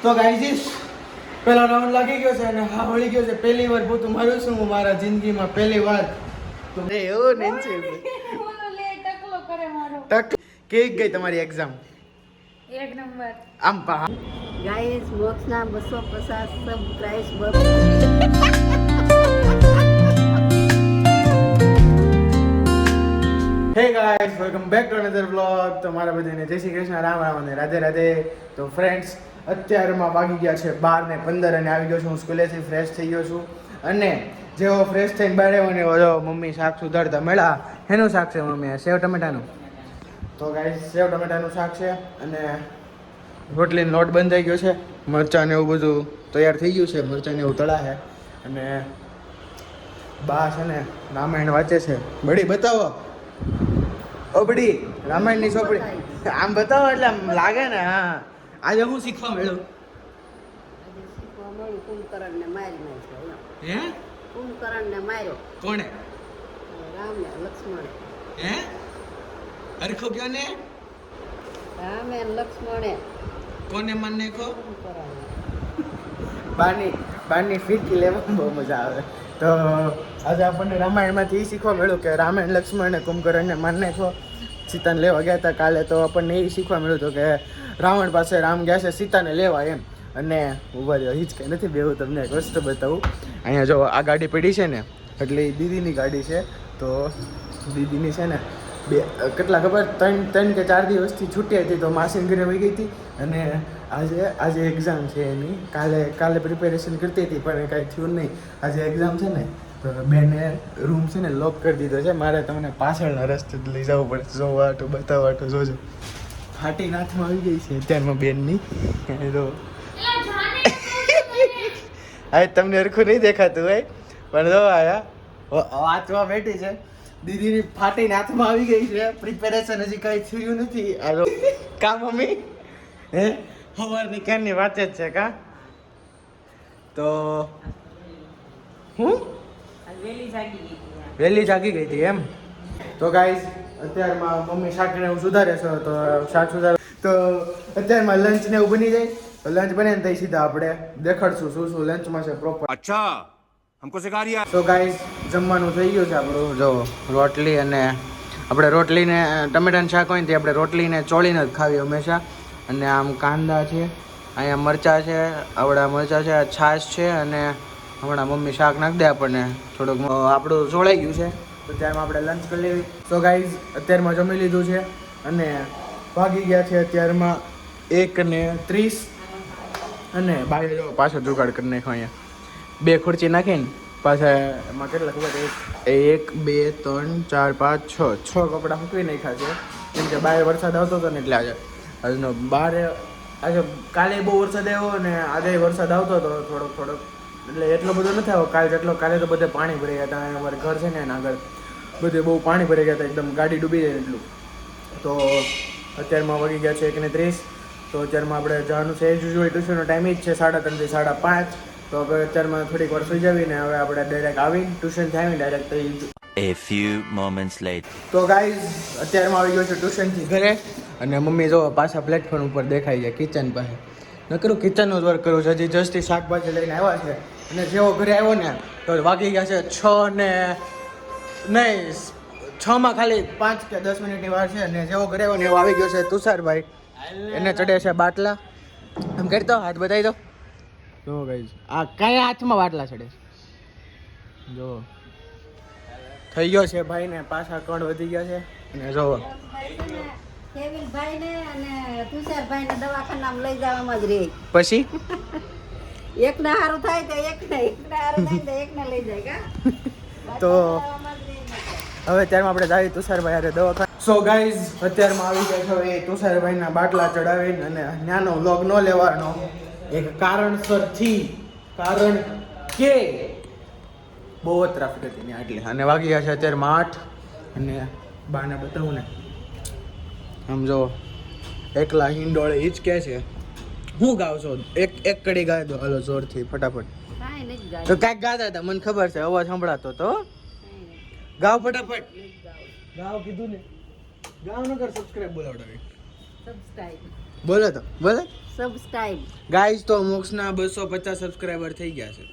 તો ગાઈઝ પેલા રાઉન્ડ લાગી ગયો છે અને હા વળી ગયો છે પહેલી વાર પોતું મારું છું હું મારા જિંદગીમાં પહેલી વાર તો એવું નેન્સી ટક કેવી ગઈ તમારી એક્ઝામ એક નંબર આમ પા ગાઈસ બોક્સના 250 subscribe hey guys welcome back to another vlog. તો મારા બધાને જય શ્રી કૃષ્ણ, રામ રામ અને રાધે રાધે. તો ફ્રેન્ડ્સ અત્યારમાં વાગી ગયા છે 12:15 અને આવી ગયો છું હું સ્કૂલેથી ફ્રેશ થઈ ગયો છું અને જેવો ફ્રેશ થઈને બહાર આવ્યો ને ઓલો મમ્મી શાક સુધારતા મળ્યા. એનું શાક છે મમ્મી સેવ ટમેટાનું. તો ગાઈસ સેવ ટમેટાનું શાક છે અને રોટલીનો લોટ બંધાઈ ગયો છે, મરચાં ને એવું બધું તૈયાર થઈ ગયું છે, મરચાં ને એવું તળા છે અને બા છે ને રામાયણ વાંચે છે. બડી બતાવો ઓબડી રામાયણની ચોપડી આમ બતાવો એટલે આમ લાગે ને. હા આજે હું શીખવા મળ્યું કુંભકર્ણને મારી નાખ્યો. હે કુંભકર્ણને માર્યો કોણે? રામે લક્ષ્મણે. હે હરખો કયો ને રામે લક્ષ્મણે કોને માન નાખો? કુંભકર્ણને. બાની ફીરકી લેવામાં બહુ મજા આવે. તો આજે આપણને રામાયણમાંથી એ શીખવા મળ્યું કે રામાયણ લક્ષ્મણ ને કુંભકર્ણને માન નાખો. સીતાને લેવા ગયા હતા કાલે, તો આપણને એ શીખવા મળ્યું હતું કે રાવણ પાસે રામ ગયા છે સીતાને લેવા એમ. અને ઉભા રહ્યો હિચકે નથી બેવું, તમને એક વસ્તુ બતાવું. અહીંયા જો આ ગાડી પડી છે ને એટલે એ દીદીની ગાડી છે. તો દીદીની છે ને કેટલા ખબર 3 કે 4 દિવસથી છૂટી હતી તો માસીને ઘરે વહી ગઈ હતી અને આજે એક્ઝામ છે એની. કાલે પ્રિપેરેશન કરતી હતી પણ કાંઈ થયું નહીં. આજે એક્ઝામ છે ને તો બેને રૂમ છે ને લોક કરી દીધો છે. મારે તમને પાછળના રસ્તે લઈ જવું પડે. જોવા આટું બતાવવા આટું જોજો. ફાટી નાથમાં આવી ગઈ છે અત્યારમાં બેનની. તો હા તમને હરખું નહીં દેખાતું હોય પણ જો આયા વાંચવા બેઠી છે. દીદીની ફાટીને હાથમાં આવી ગઈ છે. પ્રિપેરેશન હજી કાંઈ થયું નથી. આ કા મમ્મી હે સવારની ક્યારની વાત જ છે કા? તો હું વહેલી જાગી ગઈ હતી એમ. તો ગાઈઝ અત્યારમાં મમ્મી શાકને એવું સુધારે છે. તો શાક સુધારે તો અત્યારમાં લંચ ને એવું બની જાય. લંચ બને ને તઈ સીધા આપણે દેખાડશું શું શું લંચમાં છે પ્રોપર. અચ્છા हमको सिखा रिया. તો ગાઈઝ જમવાનું થઈ ગયું છે આપણું. જો રોટલી અને આપણે રોટલીને ટમેટાનું શાક હોય ને તે આપણે રોટલીને ચોળીને જ ખાવી હંમેશા. અને આમ કાંદા છે, અહીંયા મરચાં છે, આવડા મરચાં છે, છાશ છે અને હમણાં મમ્મી શાક નાખી દે આપણને થોડુંક. આપણું ચોળાઈ ગયું છે તો ત્યારમાં આપણે લંચ કરી લેવી. તો ગાઈઝ અત્યારમાં જમી લીધું છે અને વાગી ગયા છે અત્યારમાં 1:30 અને બહાર જો પાછો જુગાડ કરી નાખ્યો. અહીંયા 2 ખુરચી નાખીને પાછા એમાં કેટલા ખબર 1 2 3 4 5 6 કપડાં મૂકવી નાખ્યા છે. કેમ કે બહાર વરસાદ આવતો હતો ને એટલે આજનો આજે કાલે બહુ વરસાદ આવ્યો અને આજે વરસાદ આવતો હતો થોડોક એટલે એટલો બધો નથી આવ્યો કાલે જેટલો. કાલે તો બધે પાણી ભરાઈ ગયા હતા. અમારે ઘર છે ને એના આગળ બધે બહુ પાણી ભરાઈ ગયા હતા, એકદમ ગાડી ડૂબી જાય એટલું. તો અત્યારમાં વાગી ગયા છે 1:30. તો અત્યારમાં આપણે જવાનું છે યુઝ્યુઅલ ટ્યુશનનો ટાઈમ જ છે 3:30 થી 5:30. તો હવે અત્યારમાં થોડીક વાર સુઈ જવીને હવે આપણે ડાયરેક્ટ આવીને ટ્યુશનથી આવીને direct A few moments later. તો ગાઈઝ અત્યારમાં આવી ગયો છું ટ્યુશનથી ઘરે અને મમ્મી જો પાછા પ્લેટફોર્મ ઉપર દેખાઈ જાય કિચન પાસે. નકરું કિચનનું જ વર્ક કરું છું. હજી જસ્ટથી શાકભાજી લઈને આવ્યા છે અને જેવો ઘરે આવ્યો ને તો વાગી ગયા છે 6 ને નહીં 6માં ખાલી 5 કે 10 મિનિટની વાર છે. અને જેવો ઘરે આવ્યો ને એવો આવી ગયો છે તુષારભાઈ. એને ચડે છે બાટલા. આમ કરતો હાથ બતાવી દો. જો ગાઈઝ આ કયા હાથમાં બાટલા ચડે છે જો. થઈ ગયો છે ભાઈને પાછા કણ વધી ગયા છે અને જો કેવિલભાઈને અને તુષારભાઈને દવાખાનામાં લઈ જવામાં જ રહે. પછી એકને સારું થાય તો એકને સારું થાય તો એકને લઈ જાય કા. તો હવે ત્યારમાં આપણે જઈએ તુષારભાઈ હારે દવાખાના. સો ગાઈઝ અત્યારમાં આવી ગયા છે હવે તુષારભાઈના બાટલા ચડાવીને અને નાનો વ્લોગ ન લેવાનો એક કારણસરથી. કારણ કે બહુ જ ટ્રાફિક હતી ને એટલે. અને વાગી ગયા છે અત્યારમાં 8 અને બાને બતાવું ને આમ જો એકલા હિંડોળે હિચકે છે. હું ગાવ છો એક કડી ગાય દો હાલો જોરથી ફટાફટ. કાંઈ નથી ગાય. તો કાંઈક ગાતા હતા મને ખબર છે, અવાજ સંભળાતો તો. ગાવ ફટાફટ. ગાવ કીધું ને ગાવ ન કર સબસ્ક્રાઇબ બોલાવડાવી. સબસ્ક્રાઇબ બોલો તો બોલો સબસ્ક્રાઇબ. ગાઈઝ તો મોક્ષના 250 સબસ્ક્રાઇબર થઈ ગયા છે.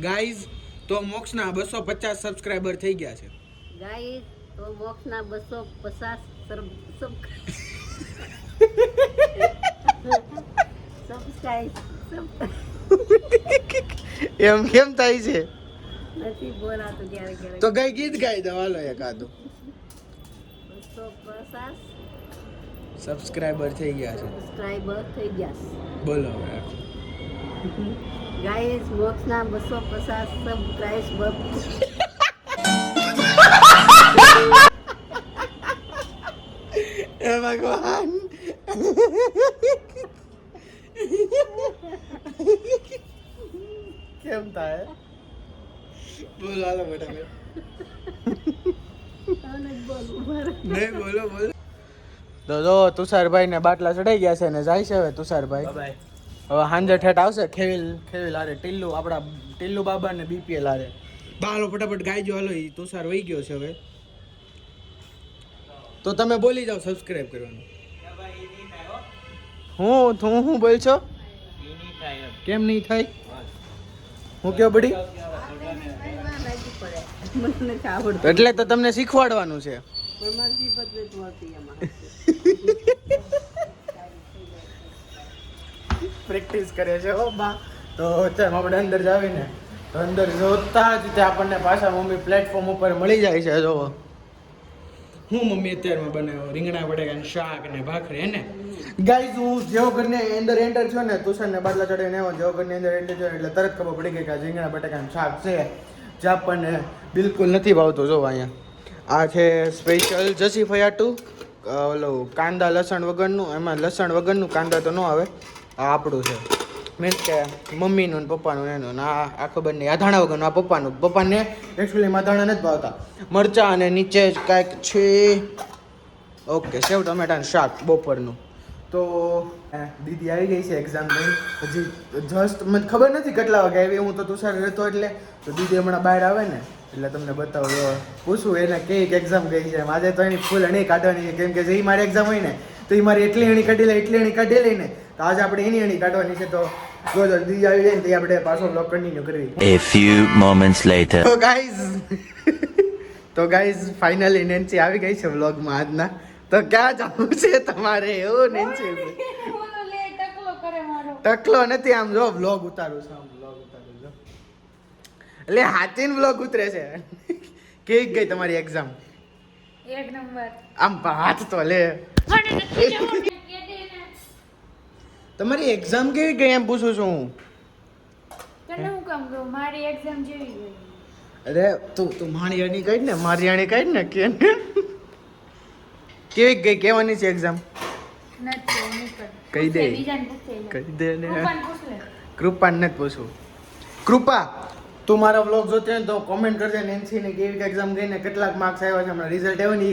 ગાઈઝ તો મોક્ષના 250 સબસ્ક્રાઇબર થઈ ગયા છે. ગાઈસ તો મોક્ષના 250 સબસ્ક્રાઇબ એમ કેમ થાય છે? નથી બોલાતું ક્યારે ક્યારે. તો કઈ ગીત ગાઈ દો હાલો એકાદું. 250 સબસ્ક્રાઇબર થઈ ગયા છે. સબસ્ક્રાઇબર થઈ ગયા છે. બોલો હવે. Guys મોક્ષના 250 subscriber. એ ભગવાન કેમ થાય? બોલો હાલો બેટા નહીં બોલો બોલો. તો જો તુષારભાઈ ને બાટલા ચડાઈ ગયા છે ને જાય છે હવે તુષારભાઈ. હવે હાંજે ઠેઠ આવશે ખેવીલ હારે ટીલ્લુ આપણા ટીલ્લુ બાબા ને બીપીએલ હારે. બાલો ફટાફટ ગાઈજો હાલો. ઈ તુષાર વહી ગયો છે હવે. તો તમે બોલી જાઓ સબસ્ક્રાઇબ કરવાનું. હું બોલ છો? કેમ નહીં થાય? હું કયો બડી? મને નથી આવડતું. એટલે તો તમને શીખવાડવાનું છે. પણ મારી પદ્ધતિ હોતી એમાં. પ્રેક્ટિસ કરે છે હો બા. તો તેમ આપણે અંદર જાવીને તો અંદર જોતા જ તે આપણને પાછા મમ્મી પ્લેટફોર્મ ઉપર મળી જાય છે. જો હું મમ્મી અત્યારમાં બનાવ્યો રીંગણા બટેકાનું શાક અને ભાખરી હે ને ગાઈઝ. હું જેવો ઘરને અંદર એન્ટર થયો ને તુષારને બાટલા ચડાવીને આવ્યો જેવો ઘરની અંદર એન્ટર થયો એટલે તરત ખબર પડી ગઈ કે આ રીંગણા બટેકાનું શાક છે જે આપણને બિલકુલ નથી ભાવતું. જો અહીંયા આ છે સ્પેશિયલ જસી ફયાટું ઓલો કાંદા લસણ વગરનું. એમાં લસણ વગરનું કાંદા તો ન આવે. આ આપણું છે મીન્સ કે મમ્મીનું ને પપ્પાનું એનું ને આ ખબર નહીં. આ ધાણા વગરનું આ પપ્પાનું. પપ્પાને એકચ્યુઅલીમાં ધાણા નથી ભાવતા. મરચાં અને નીચે જ કાંઈક છે. ઓકે સેવ ટમેટાનું શાક બપોરનું. તો દીદી આવી ગઈ છે એક્ઝામ દઈ. હજી જસ્ટ મને ખબર નથી કેટલા વાગે આવી. હું તો તુષાર રહેતો એટલે તો દીદી હમણાં બહાર આવે ને એટલે તમને બતાવો પૂછું એને કઈ એક્ઝામ ગઈ છે. આજે તો એની ફૂલ અણી કાઢવાની છે કેમ કે જે મારી એક્ઝામ હોય ને તો એ મારી એટલી અણી કાઢી લે એટલી અણી કાઢી લઈને તો આજે આપણે એની અણી કાઢવાની છે. તો જો દીદી આવી જાય ને તો આપણે પાછો બ્લોગ કન્ટિન્યુ કરવી. A few moments later. તો ગાઈઝ ફાઇનલી નેન્સી આવી ગઈ છે વ્લોગમાં આજના. તો ક્યાં જવું છે તમારે? એવું નેન્સી ટકલો નથી આમ જો વ્લોગ ઉતારું છું. આમ વ્લોગ ઉતારું જો એટલે હાથીન વ્લોગ ઉતરે છે. કેવી ગઈ તમારી એક્ઝામ? 1 નંબર. આમ હાથ તો લે. તમારી એક્ઝામ કેવી ગઈ એમ પૂછું છું હું. તને હું કામ કહું મારી એક્ઝામ જેવી ગઈ. અરે તું મારિયાની કાઢ ને મારિયાની કાઢ ને કે કેવી ગઈ કહેવાની છે એક્ઝામ? નથી નીકળ. કહી દે. બીજાને પૂછે. કહી દે ને. પપ્પાને પૂછ લે. કૃપાને નથી પૂછવું. કૃપા તું મારા વ્લોગ જોતી હોય ને તો કોમેન્ટ કરજે નેન્સીની કેવી એક્ઝામ ગઈ ને કેટલાક માર્ક્સ આવ્યા છે. હમણાં રિઝલ્ટ આવ્યો ને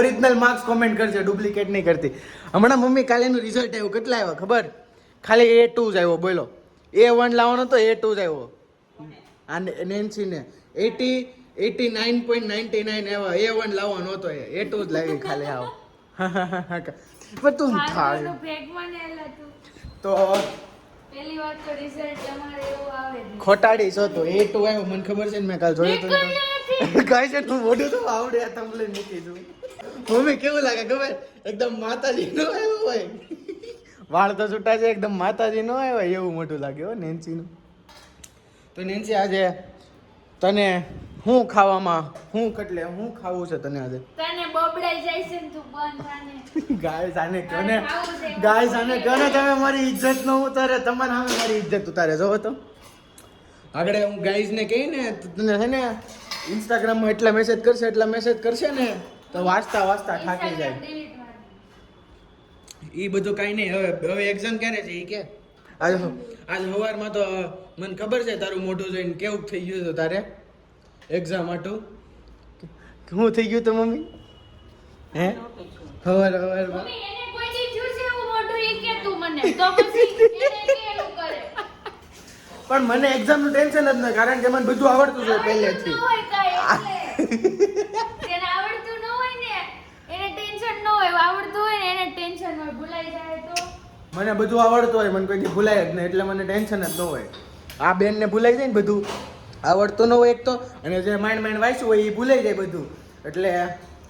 ઓરિજિનલ માર્ક્સ કોમેન્ટ કરજે ડુપ્લિકેટ નહીં કરતી. હમણાં મમ્મી કાલે એનું રિઝલ્ટ આવ્યું કેટલા આવ્યા ખબર? ખાલી A2 જ આવ્યો. બોલો A1 લાવવાનો તો A2 જ આવ્યો. આ નેન્સીને 89.99 આવ્યા. A1 લાવવાનો હતો A2 જ લાવી ખાલી આવો. પણ તું થાય તો ભેગમાં ને એલા તું. તો પહેલી વાત તો રિઝલ્ટ અમારે એવું આવે જ. ખોટાડી છો તો A2 આવ્યો મને ખબર છે ને મેં કાલ જોયું હતું કાંઈ છે તું મોઢું તો આવડે તમે લઈને મૂકી દઉં. મમ્મી કેવું લાગે ખબર? એકદમ માતાજી નો આવ્યો હોય. વાળ તો છૂટા છે એકદમ માતાજી નો આવ્યો હોય એવું મોઢું લાગે હો નેન્સીનું. તો નેન્સી આજે તને શું ખાવામાં શું ખાવું છે તને આજે? તને બબડાઈ જાય છે ને તું બંધ થાને. ગાય સાને કહો ને તમે મારી ઇજ્જત ન ઉતારે. તમારે સામે મારી ઇજ્જત ઉતારે જોવો તો. આગળ હું ગાઈઝને કહી ને તને છે ને ઇન્સ્ટાગ્રામમાં એટલા મેસેજ કરશે ને તો વાંચતા થાકી જાય. એ બધું કાંઈ નહીં. હવે એક્ઝામ ક્યારે છે એ કે? આજ સવારમાં તો મને ખબર છે તારું મોઢું જોઈને કેવું થઈ ગયું હતું તારે એક્ઝામ માટું. શું થઈ ગયું તો મમ્મી? હે સવારમાં મમ્મી એને કોઈ દી જોયું છે એવું મોઢું એ કે તું મને તો પછી એને કે એવું કરે. પણ મને એક્ઝામ નું ટેન્શન જ નથી કારણ કે મને બધું આવડતું છે પહેલેથી. ન હોય કાંઈ એટલે. જેને આવડતું ન હોય ને એને ટેન્શન ન હોય. આવડતું હોય ને એને ટેન્શન હોય ભૂલાઈ જાય તો મને બધું આવડતું હોય, મને કોઈ દી ભૂલાય જ નહીં, એટલે મને ટેન્શન જ ન હોય. આ બેનને ભૂલાઈ જાય ને બધું આવડતું ન હોય એક તો, અને જે માઇન્ડ વાંચ્યું હોય એ ભૂલાઈ જાય બધું, એટલે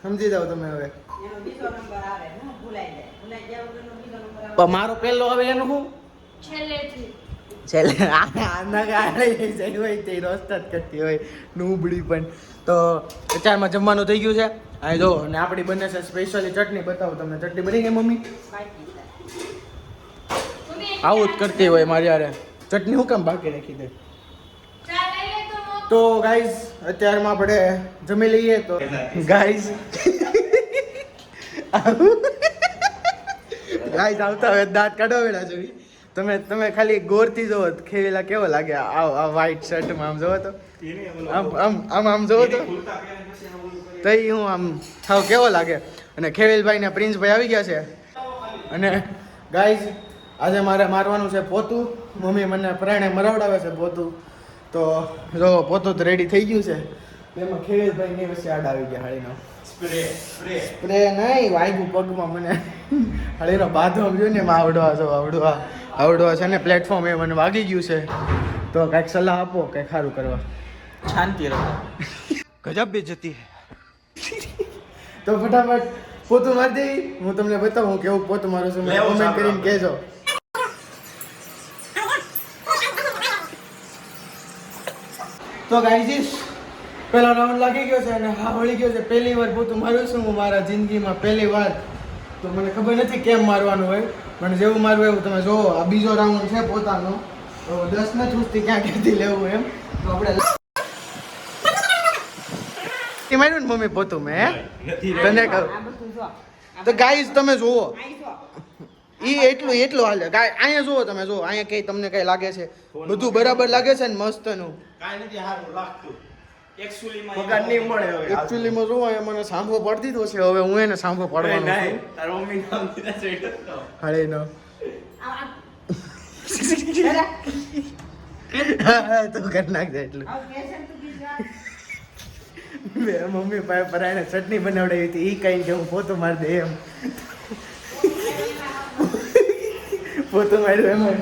સમજી જાઓ તમે હવે. એનો બીજો નંબર આવે ને ભૂલાઈ જાય વગરનો બીજો નંબર આવે. પણ મારો પહેલો હવે એનું શું છેલ્લેથી છેલ્લે આના કારણે જાય હોય તે રોસ્ટ જ કરતી હોય નૂબડી પણ. તો અત્યારમાં જમવાનું થઈ ગયું છે. આ જો ને આપણી બને છે સ્પેશિયલી ચટણી. બતાવો તમને ચટણી બની ગઈ મમ્મી? બાકી છે. આવું જ કરતી હોય મારી યારે. ચટણી હું કામ બાકી રાખી દે? ચા લઈ લે તો તો ગાઈઝ અત્યારમાં આપણે જમી લઈએ. તો ગાઈઝ ગાઈઝ આવતા હવે દાંત કાઢો વેળા જોઈ. તમે ખાલી ગોરથી જોવો ખેવેલા કેવો લાગે આ વ્હાઈટ શર્ટમાં. આમ જોવો તો આમ જોવો તો તઈ હું આમ થાવ કેવો લાગે. અને ખેવેલભાઈ ને પ્રિન્સભાઈ આવી ગયા છે. અને ગાઈઝ આજે મારે મારવાનું છે પોતું. મમ્મી મને પ્રાણે મરાવડાવે છે પોતું. તો જો પોતું તો રેડી થઈ ગયું છે. એમાં ખેવેલભાઈ ની વચ્ચે આડ આવી ગયા હાળીનો સ્પ્રે નહીં વાગ્યું પગમાં મને. હાળીનો બાંધો ગયો ને એમાં આવડવા છે ને પ્લેટફોર્મ એ મને વાગી ગયું છે. તો કાંઈક સલાહ આપો કંઈક સારું કરવા. શાંતિ રહો. ગજબ બેજતી હે. તો ફટાફટ પોતું મારી દેવી. હું તમને બતાવું હું કેવું પોતું મારું છું. કોમેન્ટ કરીને કહેજો. તો ગાઈઝ પેલો રાઉન્ડ લાગી ગયો છે અને હા વળી ગયો છે. પહેલી વાર પોતું મારું છું હું મારા જિંદગીમાં પહેલી વાર. તો મને ખબર નથી કેમ મારવાનું હોય, મને જેવું મારવું એવું તમે જોવો. આ બીજો રાઉન્ડ છે પોતાનો. તો 10 ને ચૂસથી ક્યાં ક્યાંથી લેવું એમ. તો આપણે માર્યું ને મમ્મી પોતું મેં તને કહું. આ બધું જો તો ગાઈઝ તમે જોવો આઈ જો એટલું હાલે. અહીંયા જુઓ તમે જુઓ અહીંયા કઈ તમને કઈ લાગે છે બધું બરાબર લાગે છે ને મસ્તનું. કાઈ નથી હારું લાગતું. પગાર નહીં મળે હવે. એકચ્યુઅલીમાં જો અહીંયા મને સાંભળો પડતી તો છે. હવે હું એને સાંભળો પડવાનો છું. તારો મમ્મી નામ દીધા છે એટલે તો. હળે નો તું કરી નાખજે એટલું. આવ કેસન તું બીજા બે મમ્મી પાસે પરાણે ચટણી બનાવડાવી હતી. એ કઈ કે હું પોતું મારી દે એમ. પોતું માર્યું એમાં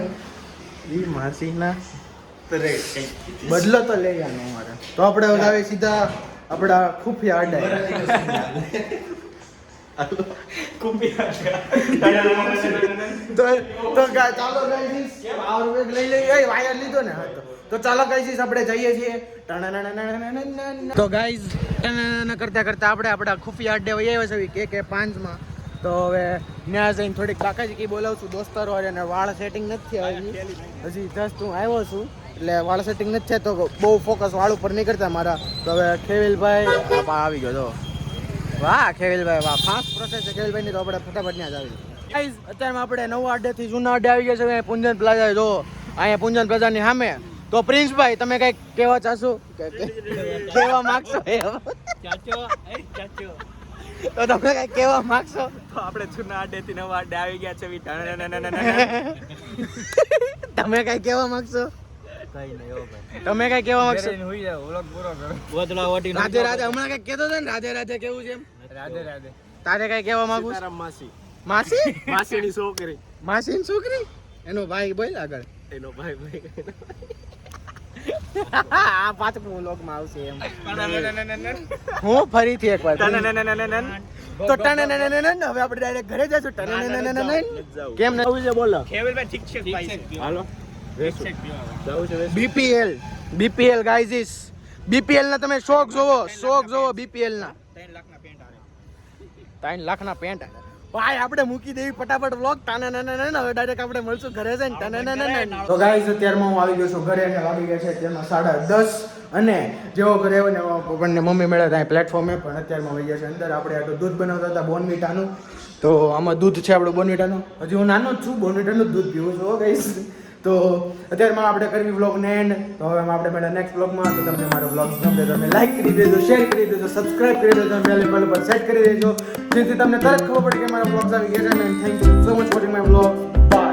ઈ માસીના બદલો તો લઈ આનો અમારે. તો આપણે હવે આવે સીધા આપણા ખુફિયા આડા. તો ચાલો ગાઈસ પાવર બેગ લઈ લઈએ. વાયર લીધો ને હા તો ચાલો ગાઈસ આપણે જઈએ છીએ. તો ગાઈસ કરતા કરતા આપણે આપણા ખુફિયા આડે વહી આવ્યા છે કે 5 માં. તો હવે ત્યાં જઈને થોડીક કાકાજી બોલાવું છું દોસ્તારો વાળા. અને વાળ સેટિંગ નથી આવી હજી જસ્ટ હું આવ્યો છું એટલે વાળ સેટિંગ નથી થાય. તો બહુ ફોકસ વાળ ઉપર નહીં કરતા મારા. તો હવે ખેવેલભાઈ આવી ગયો. તો વાહ ખેવેલભાઈ વાહ, ફાસ્ટ પ્રોસેસ છે ખેવેલભાઈની. તો આપણે ફટાફટ ત્યાં જ આવી ગાઈસ. અત્યારમાં આપણે નવા અડ્ડેથી જૂના અડ્ડે આવી ગયા છે. પૂંજન પ્લાઝા જો અહીંયા પૂંજન પ્લાઝાની સામે. તો પ્રિન્સભાઈ તમે કઈક કહેવા ચાહશો કહેવા માંગશો? તો તમે કઈ કહેવા માંગશો? તો આપણે જૂના આડેથી નવા આડે આવી ગયા છે. તમે કઈ કહેવા માંગશો? કઈ નહીં હો ભાઈ. તમે કઈ કહેવા માંગશો? હોઈ જાવ વ્લોગ પૂરો કરો. ગોદડા વાટી રાધે રાધે હમણાં કઈ કહેતો હતો ને રાધે રાધે કેવું છે એમ? રાધે રાધે. તારે કઈ કહેવા માંગુ? તારા માસી. માસી? માસીની છોકરી. માસીની છોકરી? એનો ભાઈ બોલ આગળ. એનો ભાઈ. આ પાછું વ્લોગમાં આવશે એમ. હું ફરીથી એકવાર તો ટનનનનનન. હવે આપણે ડાયરેક્ટ ઘરે જઈશું. ટનનનનન. કેમ ન આવું છે બોલો? ખેવેલભાઈ ઠીક છે ભાઈ. હાલો. BPL guys. બીપીએલ ના તમે શોખ જોવો બીપીએલ ના 3 લાખના પેન્ટ. ભાઈ આપણે મૂકી દેવી ફટાફટ વ્લોગ. હવે ડાયરેક્ટ આપણે મળશું ઘરે જઈને. તો ગાઈઝ અત્યારમાં હું આવી ગયો છું ઘરે અને વાગી ગયા છે અત્યારમાં 10:30. અને જેવો ઘરે આવ્યો ને આપણને મમ્મી મળ્યા ત્યાં પ્લેટફોર્મે. પણ અત્યારમાં આવી ગયા છે અંદર. આપણે આટલું દૂધ બનાવતા હતા બોર્નવિટાનું. તો આમાં દૂધ છે આપણું બોર્નવિટાનું. હજી હું નાનો જ છું, બોર્નવિટાનું દૂધ પીવું છું ગાઈઝ. તો અત્યારમાં આપણે કરવી વ્લોગને એન્ડ. તો હવે આપણે મળ્યા નેક્સ્ટ વ્લોગમાં. તો તમને મારો વ્લોગ ગમે તમે લાઈક કરી દેજો, શેર કરી દેજો, સબસ્ક્રાઇબ કરી દેજો, બેલ આઇકન પર સેટ કરી દેજો જેથી તમને તરત ખબર પડે કે મારા વ્લોગ્સ આવી ગયા છે. અને thank you so much watching my vlog. By.